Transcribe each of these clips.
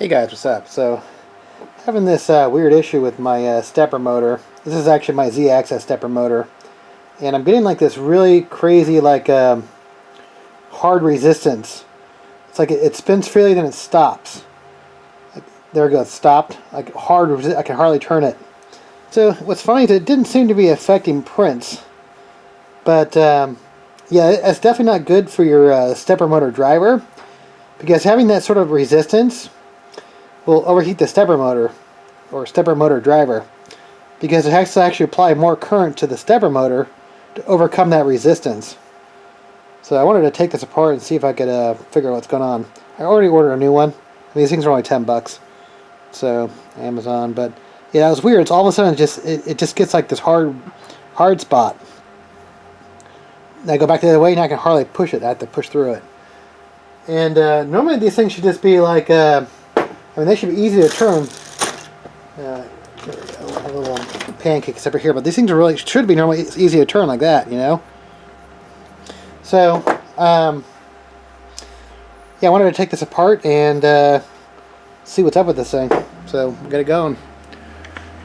Hey guys, what's up? So, having this weird issue with my stepper motor. This is actually my Z-axis stepper motor, and I'm getting like this really crazy hard resistance. It's like it spins freely, then it stops. Like, there it goes, stopped. Like hard, I can hardly turn it. So what's funny is it didn't seem to be affecting prints, but yeah, it's definitely not good for your stepper motor driver, because having that sort of resistance will overheat the stepper motor or stepper motor driver, because it has to actually apply more current to the stepper motor to overcome that resistance. So I wanted to take this apart and see if I could figure out what's going on. I already ordered a new one. These things are only $10, so Amazon. But yeah, it was weird. It's all of a sudden it just gets like this hard spot. And I go back the other way and I can hardly push it. I have to push through it. And normally these things should just be like they should be easy to turn. A little pancakes over here, but these things are really should be normally easy to turn like that, you know. So, yeah, I wanted to take this apart and see what's up with this thing. So, get it going.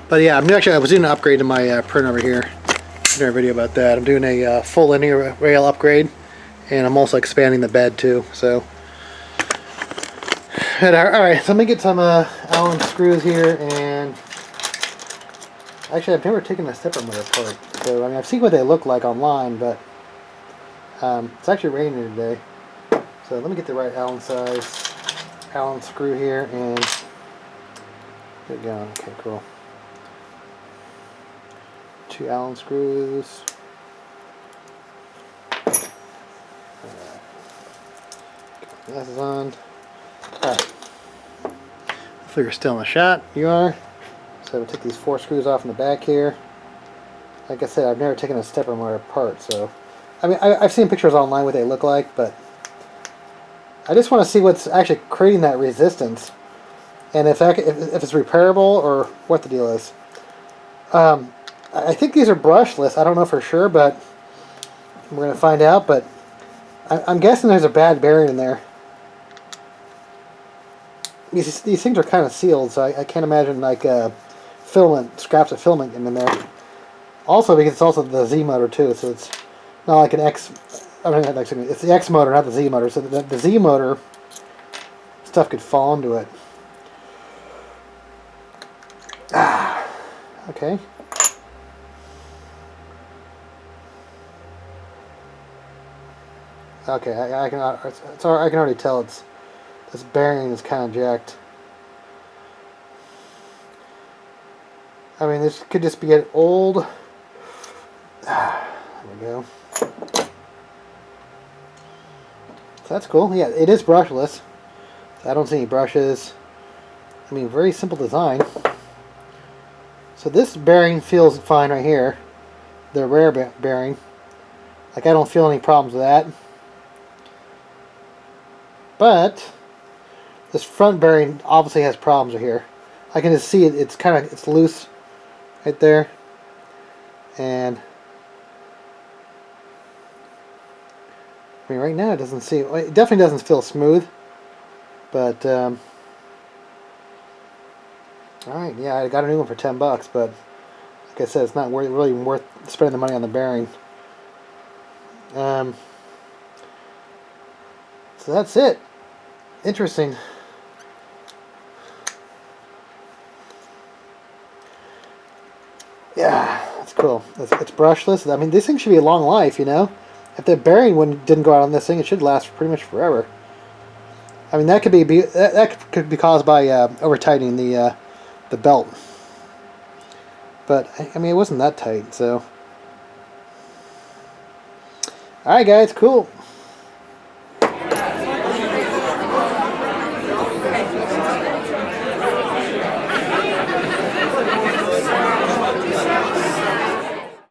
But yeah, I was doing an upgrade to my printer over here. I did a video about that. I'm doing a full linear rail upgrade, and I'm also expanding the bed too. So. Alright, so let me get some Allen screws here, and actually I've never taken a stepper motor apart, so I mean I've seen what they look like online, but it's actually raining today, so let me get the right Allen size Allen screw here, and get it going. Okay, cool. 2 Allen screws. Glasses on. Alright. Hopefully you're still in the shot. You are. So we'll take these 4 screws off in the back here. Like I said, I've never taken a stepper motor apart, so I mean I've seen pictures online what they look like, but I just want to see what's actually creating that resistance, and if it's repairable or what the deal is. I think these are brushless. I don't know for sure, but we're gonna find out. But I'm guessing there's a bad bearing in there. These things are kind of sealed, so I can't imagine like scraps of filament in there. Also, because it's also the Z motor too, so it's not like an X. I mean, it's the X motor, not the Z motor. So the Z motor stuff could fall into it. Okay. Okay, I can already tell this bearing is kind of jacked. I mean, this could just be an old. There we go. So that's cool. Yeah, it is brushless. I don't see any brushes. I mean, very simple design. So this bearing feels fine right here. The rear bearing. Like, I don't feel any problems with that. But this front bearing obviously has problems right here. I can just see it. It's loose right there, and I mean right now it definitely doesn't feel smooth. But all right, yeah, I got a new one for $10, but like I said, it's not really worth spending the money on the bearing. So that's it. Interesting. Yeah, that's cool. It's brushless. I mean, this thing should be a long life, you know. If the bearing didn't go out on this thing, it should last pretty much forever. I mean, that could be caused by over tightening the belt. But I mean, it wasn't that tight, so. All right, guys, cool.